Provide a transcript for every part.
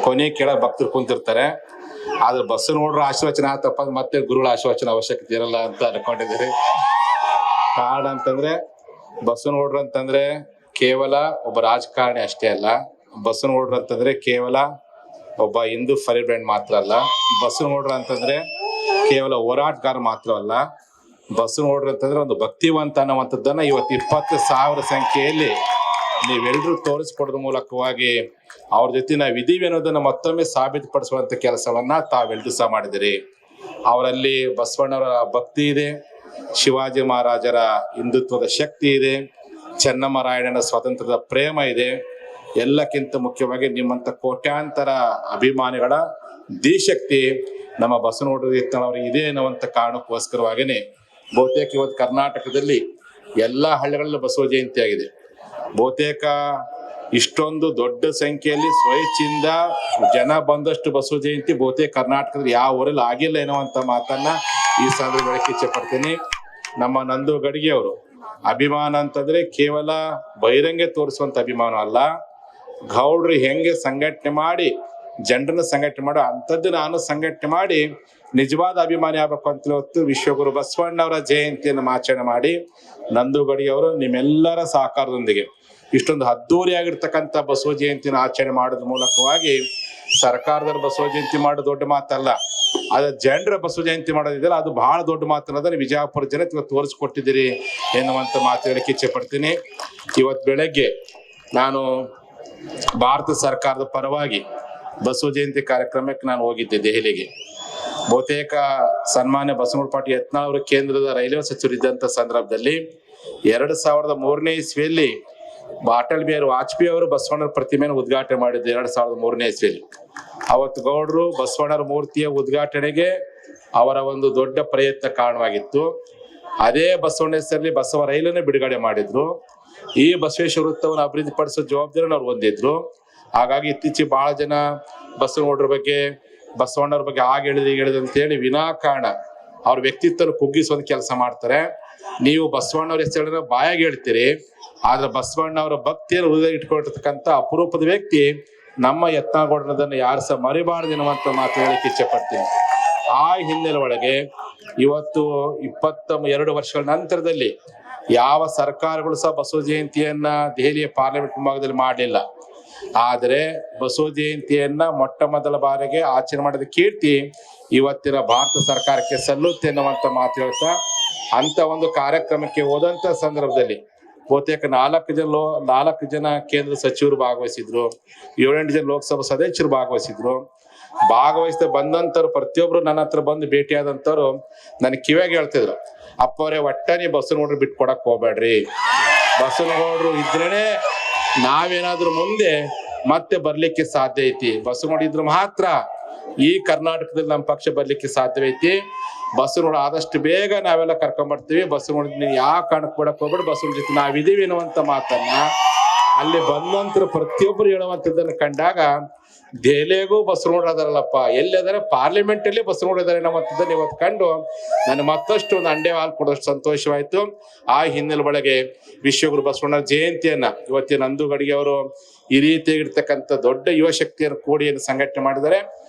ಕೊನೆ ಕೆಳ ಭಕ್ತರು ಕುಂತಿರ್ತಾರೆ. ಆದ್ರೆ ಬಸ್ ನೋಡ್ರ ಆಶೀರ್ವಚನ ಆತಪ್ಪ ಮತ್ತೆ ಗುರುಗಳ ಆಶೀರ್ವಚನ ಅವಶ್ಯಕತೆ ಇರಲ್ಲ ಅಂತ ಅನ್ಕೊಂಡಿದ್ದೀರಿ. ಕಾರಣ ಅಂತಂದ್ರೆ ಬಸ್ ನೋಡ್ರ ಅಂತಂದ್ರೆ ಕೇವಲ ಒಬ್ಬ ರಾಜಕಾರಣಿ ಅಷ್ಟೇ ಅಲ್ಲ. ಬಸ್ ನೋಡ್ರ ಅಂತಂದ್ರೆ ಕೇವಲ ಒಬ್ಬ ಹಿಂದೂ ಫೈರ್ ಬ್ರ್ಯಾಂಡ್ ಮಾತ್ರ ಅಲ್ಲ. ಬಸ್ ನೋಡ್ರ ಅಂತಂದ್ರೆ ಕೇವಲ ಹೋರಾಟಗಾರ ಮಾತ್ರ ಅಲ್ಲ. ಬಸ್ ನೋಡ್ರಿ ಅಂತಂದ್ರೆ ಒಂದು ಭಕ್ತಿವಂತ ಅನ್ನುವಂಥದ್ದನ್ನ ಇವತ್ತು 20,000 ಸಂಖ್ಯೆಯಲ್ಲಿ ನೀವೆಲ್ಲರೂ ತೋರಿಸ್ಕೊಡೋದ್ರ ಮೂಲಕವಾಗಿ ಅವ್ರ ಜೊತೆ ನಾವಿದೀವಿ ಅನ್ನೋದನ್ನ ಮತ್ತೊಮ್ಮೆ ಸಾಬೀತುಪಡಿಸುವಂತ ಕೆಲಸವನ್ನ ತಾವೆಲ್ಲರೂ ಸಹ ಮಾಡಿದಿರಿ. ಅವರಲ್ಲಿ ಬಸವಣ್ಣವರ ಭಕ್ತಿ ಇದೆ, ಶಿವಾಜಿ ಮಹಾರಾಜರ ಹಿಂದುತ್ವದ ಶಕ್ತಿ ಇದೆ, ಚೆನ್ನಮರಾಯಣನ ಸ್ವಾತಂತ್ರ್ಯದ ಪ್ರೇಮ ಇದೆ. ಎಲ್ಲಕ್ಕಿಂತ ಮುಖ್ಯವಾಗಿ ನಿಮ್ಮಂತ ಕೋಟ್ಯಾಂತರ ಅಭಿಮಾನಿಗಳ ಧೀಶಕ್ತಿ ನಮ್ಮ ಬಸವನಗೌಡರು ಇದೆ ಅನ್ನುವಂಥ ಕಾರಣಕ್ಕೋಸ್ಕರವಾಗಿನೇ ಬಹುತೇಕ ಇವತ್ತು ಕರ್ನಾಟಕದಲ್ಲಿ ಎಲ್ಲಾ ಹಳ್ಳಿಗಳಲ್ಲೂ ಬಸವ ಜಯಂತಿ ಆಗಿದೆ. ಬಹುತೇಕ ಇಷ್ಟೊಂದು ದೊಡ್ಡ ಸಂಖ್ಯೆಯಲ್ಲಿ ಸ್ವಇಚ್ಛೆಯಿಂದ ಜನ ಬಂದಷ್ಟು ಬಸವ ಜಯಂತಿ ಬಹುತೇಕ ಕರ್ನಾಟಕದಲ್ಲಿ ಯಾವ ಊರಲ್ಲಿ ಆಗಿಲ್ಲ ಎನ್ನುವಂತ ಮಾತನ್ನ ಈ ಸಂದರ್ಭದಲ್ಲಿ ಇಚ್ಛೆ ಪಡ್ತೀನಿ. ನಮ್ಮ ನಂದು ಗಡಿಗೆ ಅವರು ಅಭಿಮಾನ ಅಂತಂದ್ರೆ ಕೇವಲ ಬಹಿರಂಗ ತೋರಿಸುವಂತ ಅಭಿಮಾನ ಅಲ್ಲ. ಗೌಡ್ರು ಹೆಂಗೆ ಸಂಘಟನೆ ಮಾಡಿ ಜನರನ್ನ ಸಂಘಟನೆ ಮಾಡೋ ಅಂಥದ್ದು ನಾನು ಸಂಘಟನೆ ಮಾಡಿ ನಿಜವಾದ ಅಭಿಮಾನಿ ಆಗ್ಬೇಕು ಅಂತ ಇವತ್ತು ವಿಶ್ವಗುರು ಬಸವಣ್ಣವರ ಜಯಂತಿಯನ್ನು ಆಚರಣೆ ಮಾಡಿ ನಂದು ಗಡಿಯವರು ನಿಮ್ಮೆಲ್ಲರ ಸಹಕಾರದೊಂದಿಗೆ ಇಷ್ಟೊಂದು ಅದ್ದೂರಿಯಾಗಿರ್ತಕ್ಕಂಥ ಬಸವ ಜಯಂತಿನ ಆಚರಣೆ ಮಾಡೋದ್ರ ಮೂಲಕವಾಗಿ ಸರ್ಕಾರದವ್ರ ಬಸವ ಜಯಂತಿ ಮಾಡೋದು ದೊಡ್ಡ ಮಾತಲ್ಲ, ಅದ ಜನರ ಬಸವ ಜಯಂತಿ ಮಾಡೋದಿದೆಯಲ್ಲ ಅದು ಬಹಳ ದೊಡ್ಡ ಮಾತನ್ನೋದನ್ನ ವಿಜಯಪುರ ಜನ ಇವತ್ತು ತೋರಿಸ್ಕೊಟ್ಟಿದ್ದೀರಿ ಎನ್ನುವಂತ ಮಾತು ಹೇಳಕ್ಕೆ ಇಚ್ಛೆ ಪಡ್ತೀನಿ. ಇವತ್ತು ಬೆಳಗ್ಗೆ ನಾನು ಭಾರತ ಸರ್ಕಾರದ ಪರವಾಗಿ ಬಸವ ಜಯಂತಿ ಕಾರ್ಯಕ್ರಮಕ್ಕೆ ನಾನು ಹೋಗಿದ್ದೆ ದೆಹಲಿಗೆ. ಬಹುತೇಕ ಸನ್ಮಾನ್ಯ ಬಸವನಗೌಡ ಪಾಟೀಲ್ ಯತ್ನಾಳ್ ಅವರು ಕೇಂದ್ರದ ರೈಲ್ವೆ ಸಚಿವರಿದ್ದಂತ ಸಂದರ್ಭದಲ್ಲಿ 2003ನೇ ಇಸ್ವಿಯಲ್ಲಿ ಅಟಲ್ ಬಿಹಾರಿ ವಾಜಪೇಯಿ ಅವರು ಬಸವಣ್ಣರ ಪ್ರತಿಮೆಯನ್ನು ಉದ್ಘಾಟನೆ ಮಾಡಿದ್ರು 2003ನೇ ಇಸ್ವಿಯಲ್ಲಿ. ಅವತ್ತು ಗೌಡರು ಬಸವಣ್ಣರ ಮೂರ್ತಿಯ ಉದ್ಘಾಟನೆಗೆ ಅವರ ಒಂದು ದೊಡ್ಡ ಪ್ರಯತ್ನ ಕಾರಣವಾಗಿತ್ತು. ಅದೇ ಬಸವಣ್ಣ ಹೆಸರಲ್ಲಿ ಬಸವ ರೈಲನ್ನು ಬಿಡುಗಡೆ ಮಾಡಿದ್ರು. ಈ ಬಸವೇಶ್ವರ ವೃತ್ತವನ್ನು ಅಭಿವೃದ್ಧಿಪಡಿಸೋ ಜವಾಬ್ದಾರಿನ ಅವ್ರು ಹೊಂದಿದ್ರು. ಹಾಗಾಗಿ ಇತ್ತೀಚೆಗೆ ಬಹಳ ಜನ ಬಸವನಗೌಡರ ಬಗ್ಗೆ ಬಸವಣ್ಣವ್ರ ಬಗ್ಗೆ ಹೇಳಿದ್ರೆ ಅಂತ ಹೇಳಿ ವಿನಾಕಾರಣ ಅವ್ರ ವ್ಯಕ್ತಿತ್ವ ಕುಗ್ಗಿಸುವಂತ ಕೆಲಸ ಮಾಡ್ತಾರೆ. ನೀವು ಬಸವಣ್ಣವ್ರ ಹೆಸರನ್ನ ಬಾಯಾಗಿ ಹೇಳ್ತೀರಿ, ಆದ್ರೆ ಬಸವಣ್ಣವರ ಭಕ್ತಿಯನ್ನು ಹೃದಯ ಇಟ್ಕೊಂಡಿರ್ತಕ್ಕಂಥ ಅಪರೂಪದ ವ್ಯಕ್ತಿ ನಮ್ಮ ಯತ್ನಾಳಗೌಡರದನ್ನು ಯಾರು ಸಹ ಮರಿಬಾರದು ಎನ್ನುವಂತ ಮಾತು ಹೇಳಿಕ್ಕೆ ಇಚ್ಛೆ ಪಡ್ತೀನಿ. ಆ ಹಿನ್ನೆಲೆ ಒಳಗೆ ಇವತ್ತು 22 ವರ್ಷಗಳ ನಂತರದಲ್ಲಿ ಯಾವ ಸರ್ಕಾರಗಳು ಸಹ ಬಸವ ಜಯಂತಿಯನ್ನ ದೆಹಲಿಯ ಪಾರ್ಲಿಮೆಂಟ್ ಮುಂಭಾಗದಲ್ಲಿ ಮಾಡಲಿಲ್ಲ. ಆದರೆ ಬಸವ ಜಯಂತಿಯನ್ನ ಮೊಟ್ಟ ಮೊದಲ ಬಾರಿಗೆ ಆಚರಣೆ ಮಾಡಿದ ಕೀರ್ತಿ ಇವತ್ತಿನ ಭಾರತ ಸರ್ಕಾರಕ್ಕೆ ಸಲ್ಲುತ್ತೆ ಎನ್ನುವಂತ ಮಾತು ಹೇಳ್ತಾ ಅಂತ ಒಂದು ಕಾರ್ಯಕ್ರಮಕ್ಕೆ ಹೋದಂತ ಸಂದರ್ಭದಲ್ಲಿ ಬಹುತೇಕ 4 ಜನ ಕೇಂದ್ರ ಸಚಿವರು ಭಾಗವಹಿಸಿದ್ರು, 7-8 ಜನ ಲೋಕಸಭಾ ಸದಸ್ಯರು ಭಾಗವಹಿಸಿದ್ರು. ಭಾಗವಹಿಸಿದ ಬಂದಂತವ್ರು ಪ್ರತಿಯೊಬ್ರು ನನ್ನ ಹತ್ರ ಬಂದು ಭೇಟಿಯಾದಂತವ್ರು ನನ್ ಕಿವಿಯಾಗಿ ಹೇಳ್ತಿದ್ರು, ಅಪ್ಪವರೇ ಒಟ್ಟ ನೀ ಬಸವನಗೌಡರು ಬಿಟ್ಕೊಡಕ್ ಹೋಗ್ಬೇಡ್ರಿ, ಬಸವನಗೌಡರು ಇದ್ರೇನೆ ನಾವೇನಾದ್ರೂ ಮುಂದೆ ಮತ್ತೆ ಬರ್ಲಿಕ್ಕೆ ಸಾಧ್ಯ ಐತಿ, ಬಸವನಗೌಡ ಇದ್ರು ಮಾತ್ರ ಈ ಕರ್ನಾಟಕದಲ್ಲಿ ನಮ್ಮ ಪಕ್ಷ ಬರ್ಲಿಕ್ಕೆ ಸಾಧ್ಯವೈತಿ, ಬಸವನಗೌಡ ಆದಷ್ಟು ಬೇಗ ನಾವೆಲ್ಲ ಕರ್ಕೊಂಡ್ ಬರ್ತೀವಿ, ಬಸವನಗೌಡ ನೀನ್ ಯಾವ ಕಾರಣಕ್ಕೆ ಬಿಡಕ್ ಹೋಗ್ಬೇಡ, ಬಸವನ ಜೊತೆ ನಾವಿದೀವಿ ಅನ್ನುವಂತ ಮಾತನ್ನ ಅಲ್ಲಿ ಬಂದಂತರ ಪ್ರತಿಯೊಬ್ಬರು ಹೇಳುವಂತದ್ದನ್ನ ಕಂಡಾಗ ದೆಹಲಿಗೂ ಬಸವನಗೌಡ ಅದಾರಲ್ಲಪ್ಪ, ಎಲ್ಲಿ ಅದಾರೆ ಪಾರ್ಲಿಮೆಂಟ್ ಅಲ್ಲಿ ಬಸವನಗೌಡ ಇದಾರೆ ಅನ್ನುವಂಥದ್ದನ್ನ ಇವತ್ತು ಕಂಡು ನಾನು ಮತ್ತಷ್ಟು ಒಂದು ಅಂಡೆ ಹಾಲು ಕೊಡೋಷ್ಟು ಸಂತೋಷವಾಯ್ತು. ಆ ಹಿನ್ನೆಲೆ ಒಳಗೆ ವಿಶ್ವಗುರು ಬಸವಣ್ಣನ ಜಯಂತಿಯನ್ನ ಇವತ್ತಿನ ನಂದು ಗಡಿಗೆ ಅವರು ಈ ರೀತಿಯಾಗಿರ್ತಕ್ಕಂಥ ದೊಡ್ಡ ಯುವ ಶಕ್ತಿಯನ್ನು ಕೂಡಿಯನ್ನು ಸಂಘಟನೆ ಮಾಡಿದ್ದಾರೆ.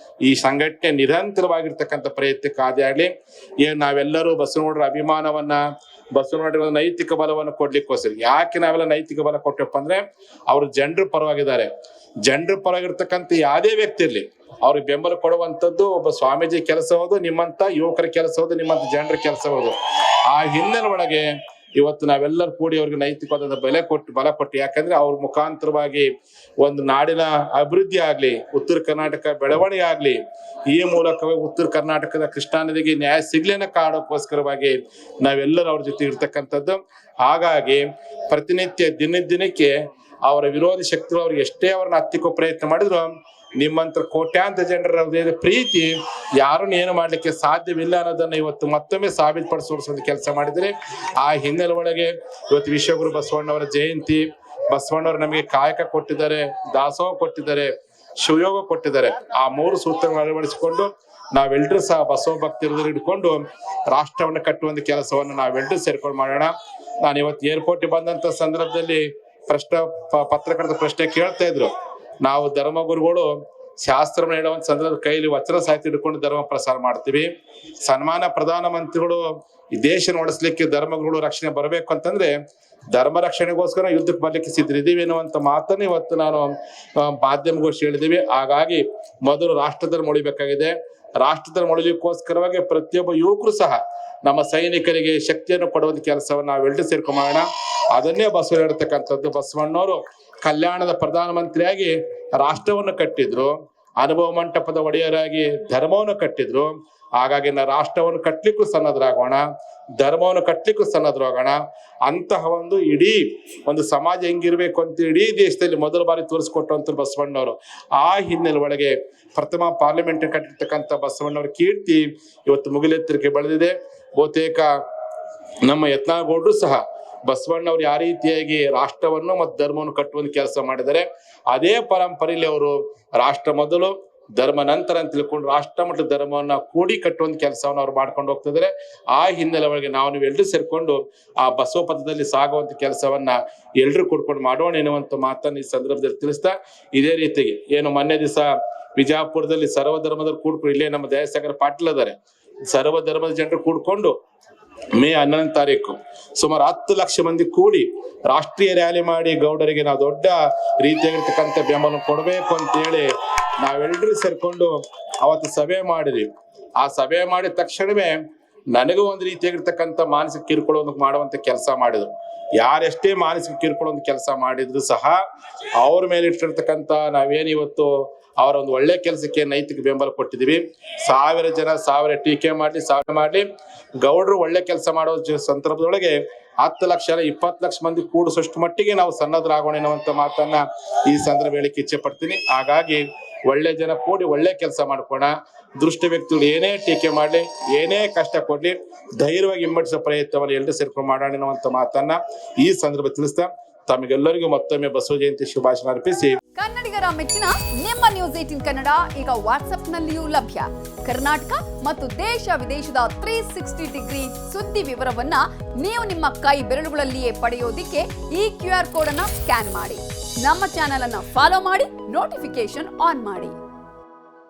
ಈ ಸಂಘಟನೆ ನಿರಂತರವಾಗಿರ್ತಕ್ಕಂಥ ಪ್ರಯತ್ನಕ್ಕೆ ಆದಿ ಆಗ್ಲಿ. ಏನ್ ನಾವೆಲ್ಲರೂ ಬಸವನಗೌಡರ ಅಭಿಮಾನವನ್ನ ಬಸವನಗೌಡರ ನೈತಿಕ ಬಲವನ್ನು ಕೊಡ್ಲಿಕ್ಕೋಸ್ಕರ ಯಾಕೆ ನಾವೆಲ್ಲ ನೈತಿಕ ಬಲ ಕೊಟ್ಟಪ್ಪ ಅಂದ್ರೆ ಅವರು ಜನರ ಪರವಾಗಿದ್ದಾರೆ. ಜನರ ಪರವಾಗಿರ್ತಕ್ಕಂಥ ಯಾವುದೇ ವ್ಯಕ್ತಿ ಇರ್ಲಿ ಅವ್ರಿಗೆ ಬೆಂಬಲ ಕೊಡುವಂಥದ್ದು ಒಬ್ಬ ಸ್ವಾಮೀಜಿ ಕೆಲಸ ಹೌದು, ನಿಮ್ಮಂತ ಯುವಕರ ಕೆಲಸ ಹೌದು, ನಿಮ್ಮಂತ ಜನರ ಕೆಲಸ ಹೌದು. ಆ ಹಿನ್ನೆಲೆ ಒಳಗೆ ಇವತ್ತು ನಾವೆಲ್ಲರೂ ಕೂಡಿ ಅವ್ರಿಗೆ ನೈತಿಕವಾದ ಬಲ ಕೊಟ್ಟು ಯಾಕಂದ್ರೆ ಅವ್ರ ಮುಖಾಂತರವಾಗಿ ಒಂದು ನಾಡಿನ ಅಭಿವೃದ್ಧಿ ಆಗ್ಲಿ, ಉತ್ತರ ಕರ್ನಾಟಕ ಬೆಳವಣಿಗೆ ಆಗ್ಲಿ, ಈ ಮೂಲಕವಾಗಿ ಉತ್ತರ ಕರ್ನಾಟಕದ ಕೃಷ್ಣಾ ನದಿಗೆ ನ್ಯಾಯ ಸಿಗ್ಲೇನ ಕಾರಣಕ್ಕೋಸ್ಕರವಾಗಿ ನಾವೆಲ್ಲರೂ ಅವ್ರ ಜೊತೆ ಇರ್ತಕ್ಕಂಥದ್ದು. ಹಾಗಾಗಿ ಪ್ರತಿನಿತ್ಯ ದಿನಕ್ಕೆ ಅವರ ವಿರೋಧಿ ಶಕ್ತಿಗಳು ಅವ್ರಿಗೆ ಎಷ್ಟೇ ಅವ್ರನ್ನ ಹತ್ತಿಕ್ಕೋ ಪ್ರಯತ್ನ ಮಾಡಿದ್ರು ನಿಮ್ಮಂತ ಕೋಟ್ಯಾಂತರ ಜನರ ಪ್ರೀತಿ ಯಾರನ್ನು ಏನು ಮಾಡ್ಲಿಕ್ಕೆ ಸಾಧ್ಯವಿಲ್ಲ ಅನ್ನೋದನ್ನ ಇವತ್ತು ಮತ್ತೊಮ್ಮೆ ಸಾಬೀತುಪಡಿಸುವ ಕೆಲಸ ಮಾಡಿದ್ರೆ. ಆ ಹಿನ್ನೆಲೆ ಒಳಗೆ ಇವತ್ತು ವಿಶ್ವಗುರು ಬಸವಣ್ಣವರ ಜಯಂತಿ, ಬಸವಣ್ಣವರು ನಮಗೆ ಕಾಯಕ ಕೊಟ್ಟಿದ್ದಾರೆ, ದಾಸೋಹ ಕೊಟ್ಟಿದ್ದಾರೆ, ಶಿವಯೋಗ ಕೊಟ್ಟಿದ್ದಾರೆ. ಆ 3 ಸೂತ್ರಗಳನ್ನು ಅಳವಡಿಸಿಕೊಂಡು ನಾವೆಲ್ಲರೂ ಸಹ ಬಸವ ಭಕ್ತಿ ಹಿಡ್ಕೊಂಡು ರಾಷ್ಟ್ರವನ್ನು ಕಟ್ಟುವಂತ ಕೆಲಸವನ್ನು ನಾವೆಲ್ಲರೂ ಸೇರ್ಕೊಂಡು ಮಾಡೋಣ. ನಾನು ಇವತ್ತು ಏರ್ಪೋರ್ಟ್ ಬಂದಂತ ಸಂದರ್ಭದಲ್ಲಿ ಪತ್ರಕರ್ತ ಪ್ರಶ್ನೆ ಕೇಳ್ತಾ ಇದ್ರು. ನಾವು ಧರ್ಮಗುರುಗಳು ಶಾಸ್ತ್ರವನ್ನು ಹೇಳುವಂತ ಸಂದರ್ಭದ ಕೈಲಿ ವಚನ ಸಾಹಿತ್ಯ ಹಿಡ್ಕೊಂಡು ಧರ್ಮ ಪ್ರಸಾರ ಮಾಡ್ತೀವಿ. ಸನ್ಮಾನ ಪ್ರಧಾನಮಂತ್ರಿಗಳು ಈ ದೇಶ ನಡೆಸಲಿಕ್ಕೆ ಧರ್ಮಗಳು ರಕ್ಷಣೆ ಬರಬೇಕು ಅಂತಂದ್ರೆ ಧರ್ಮ ರಕ್ಷಣೆಗೋಸ್ಕರ ಯುದ್ಧಕ್ಕೆ ಬರ್ಲಿಕ್ಕೆ ಸಿದ್ಧರಿದ್ದೀವಿ ಅನ್ನುವಂತ ಮಾತನ್ನ ಇವತ್ತು ನಾನು ಮಾಧ್ಯಮಗೋಷ್ಠಿ ಹೇಳಿದೀವಿ. ಹಾಗಾಗಿ ಮೊದಲು ರಾಷ್ಟ್ರ ಧರ್ಮ ಉಳಿಬೇಕಾಗಿದೆ. ರಾಷ್ಟ್ರ ಧರ್ಮ ಉಳಿಲಿಕ್ಕೋಸ್ಕರವಾಗಿ ಪ್ರತಿಯೊಬ್ಬ ಯುವಕರು ಸಹ ನಮ್ಮ ಸೈನಿಕರಿಗೆ ಶಕ್ತಿಯನ್ನು ಕೊಡುವಂತ ಕೆಲಸವನ್ನು ನಾವೆಲ್ಲರೂ ಸೇರ್ಕೊಂಡು ಮಾಡೋಣ. ಅದನ್ನೇ ಬಸವ ಹೇಳ್ತಕ್ಕಂಥದ್ದು. ಬಸವಣ್ಣವರು ಕಲ್ಯಾಣದ ಪ್ರಧಾನಮಂತ್ರಿಯಾಗಿ ರಾಷ್ಟ್ರವನ್ನು ಕಟ್ಟಿದ್ರು, ಅನುಭವ ಮಂಟಪದ ಒಡೆಯರಾಗಿ ಧರ್ಮವನ್ನು ಕಟ್ಟಿದ್ರು. ಹಾಗಾಗಿ ನಾವು ರಾಷ್ಟ್ರವನ್ನು ಕಟ್ಟಲಿಕ್ಕೂ ಸನ್ನದ್ಧರಾಗೋಣ, ಧರ್ಮವನ್ನು ಕಟ್ಟಲಿಕ್ಕೂ ಸನ್ನದ್ಧರಾಗೋಣ. ಅಂತಹ ಇಡೀ ಒಂದು ಸಮಾಜ ಹೆಂಗಿರ್ಬೇಕು ಅಂತ ಇಡೀ ದೇಶದಲ್ಲಿ ಮೊದಲ ಬಾರಿ ತೋರಿಸ್ಕೊಟ್ಟಂತ ಬಸವಣ್ಣವರು. ಆ ಹಿನ್ನೆಲೆ ಒಳಗೆ ಪ್ರಥಮ ಪಾರ್ಲಿಮೆಂಟ್ ಕಟ್ಟಿರ್ತಕ್ಕಂಥ ಬಸವಣ್ಣವರ ಕೀರ್ತಿ ಇವತ್ತು ಮುಗಿಲೆತ್ತರಕ್ಕೆ ಬೆಳೆದಿದೆ. ಬಹುತೇಕ ನಮ್ಮ ಯತ್ನಾಳಗೌಡರು ಸಹ ಬಸವಣ್ಣವ್ರು ಯಾವ ರೀತಿಯಾಗಿ ರಾಷ್ಟ್ರವನ್ನು ಮತ್ತು ಧರ್ಮವನ್ನು ಕಟ್ಟುವಂತ ಕೆಲಸ ಮಾಡಿದರೆ ಅದೇ ಪರಂಪರೆಯಲ್ಲಿ ಅವರು ರಾಷ್ಟ್ರ ಮೊದಲು ಧರ್ಮ ನಂತರ ಅಂತ ತಿಳ್ಕೊಂಡು ರಾಷ್ಟ್ರ ಮತ್ತು ಧರ್ಮವನ್ನ ಕೂಡಿ ಕಟ್ಟುವಂತ ಕೆಲಸವನ್ನು ಅವ್ರು ಮಾಡ್ಕೊಂಡು ಹೋಗ್ತಿದ್ದಾರೆ. ಆ ಹಿನ್ನೆಲೆ ಒಳಗೆ ನೀವು ಎಲ್ರೂ ಸೇರ್ಕೊಂಡು ಆ ಬಸವ ಪಥದಲ್ಲಿ ಸಾಗುವಂತ ಕೆಲಸವನ್ನ ಎಲ್ರೂ ಕೂಡ್ಕೊಂಡು ಮಾಡೋಣ ಎನ್ನುವಂತ ಮಾತನ್ನ ಈ ಸಂದರ್ಭದಲ್ಲಿ ತಿಳಿಸ್ತಾ, ಇದೇ ರೀತಿಗೆ ಏನು ಮೊನ್ನೆ ದಿವಸ ವಿಜಯಪುರದಲ್ಲಿ ಸರ್ವಧರ್ಮದವ್ರು ಕೂಡ್ಕೊಂಡು, ಇಲ್ಲೇ ನಮ್ಮ ದಯಾಸಾಗರ ಪಾಟೀಲ್ ಅದಾರೆ, ಸರ್ವಧರ್ಮದ ಜನರು ಕೂಡ್ಕೊಂಡು ಮೇ 11ನೇ ತಾರೀಕು ಸುಮಾರು 10 ಲಕ್ಷ ಮಂದಿ ಕೂಡಿ ರಾಷ್ಟ್ರೀಯ ರ್ಯಾಲಿ ಮಾಡಿ ಗೌಡರಿಗೆ ನಾವು ದೊಡ್ಡ ರೀತಿಯಾಗಿರ್ತಕ್ಕಂಥ ಬೆಂಬಲ ಕೊಡಬೇಕು ಅಂತ ಹೇಳಿ ನಾವೆಲ್ಲರೂ ಸೇರ್ಕೊಂಡು ಅವತ್ತು ಸಭೆ ಮಾಡಿದ್ವಿ. ಆ ಸಭೆ ಮಾಡಿದ ತಕ್ಷಣವೇ ನನಗೂ ಒಂದು ರೀತಿಯಾಗಿರ್ತಕ್ಕಂಥ ಮಾನಸಿಕ ಕಿರುಕುಳ ಮಾಡುವಂತ ಕೆಲಸ ಮಾಡಿದ್ರು. ಯಾರೆಷ್ಟೇ ಮಾನಸಿಕ ಕಿರುಕುಳ ಕೆಲಸ ಮಾಡಿದ್ರು ಸಹ ಅವ್ರ ಮೇಲೆ ಇಟ್ಟಿರ್ತಕ್ಕಂಥ ನಾವೇನು ಇವತ್ತು ಅವರ ಒಂದು ಒಳ್ಳೆ ಕೆಲಸಕ್ಕೆ ನೈತಿಕ ಬೆಂಬಲ ಕೊಟ್ಟಿದ್ದೀವಿ. 1000 ಜನ 1000 ಟೀಕೆ ಮಾಡ್ಲಿ ಗೌಡ್ರು ಒಳ್ಳೆ ಕೆಲಸ ಮಾಡೋ ಸಂದರ್ಭದೊಳಗೆ 10 ಲಕ್ಷ 20 ಲಕ್ಷ ಮಂದಿ ಕೂಡಿಸೋಷ್ಟು ಮಟ್ಟಿಗೆ ನಾವು ಸನ್ನದ್ಧರಾಗೋಣ ಎನ್ನುವಂತ ಮಾತನ್ನ ಈ ಸಂದರ್ಭ ಹೇಳಿಕ್ಕೆ ಇಚ್ಛೆ ಪಡ್ತೀನಿ. ಹಾಗಾಗಿ ಒಳ್ಳೆ ಜನ ಕೂಡಿ ಒಳ್ಳೆ ಕೆಲಸ ಮಾಡ್ಕೋಣ. ದುಷ್ಟ ವ್ಯಕ್ತಿಗಳು ಏನೇ ಟೀಕೆ ಮಾಡ್ಲಿ, ಏನೇ ಕಷ್ಟ ಕೊಡ್ಲಿ, ಧೈರ್ಯವಾಗಿ ಹಿಮ್ಮಡಿಸೋ ಪ್ರಯತ್ನವನ್ನು ಎಲ್ಲರೂ ಸೇರ್ಕೊಂಡು ಮಾಡೋಣ ಎನ್ನುವಂತ ಮಾತನ್ನ ಈ ಸಂದರ್ಭ ತಿಳಿಸ್ತಾ ತಮಗೆಲ್ಲರಿಗೂ ಮತ್ತೊಮ್ಮೆ ಬಸವ ಜಯಂತಿ ಶುಭಾಶಯ ಅರ್ಪಿಸಿ. ಕನ್ನಡಿಗರ ಮೆಚ್ಚಿನ ನಿಮ್ಮ ನ್ಯೂಸ್ 18 ಕನ್ನಡ ಈಗ ವಾಟ್ಸ್ಆಪ್ನಲ್ಲಿಯೂ ಲಭ್ಯ. ಕರ್ನಾಟಕ ಮತ್ತು ದೇಶ ವಿದೇಶದ 360 ಡಿಗ್ರಿ ಸುದ್ದಿ ವಿವರವನ್ನ ನೀವು ನಿಮ್ಮ ಕೈ ಬೆರಳುಗಳಲ್ಲಿಯೇ ಪಡೆಯೋದಿಕ್ಕೆ ಈ QR ಕೋಡ್ ಅನ್ನ ಸ್ಕ್ಯಾನ್ ಮಾಡಿ. ನಮ್ಮ ಚಾನೆಲ್ ಅನ್ನ ಫಾಲೋ ಮಾಡಿ, ನೋಟಿಫಿಕೇಶನ್ ಆನ್ ಮಾಡಿ.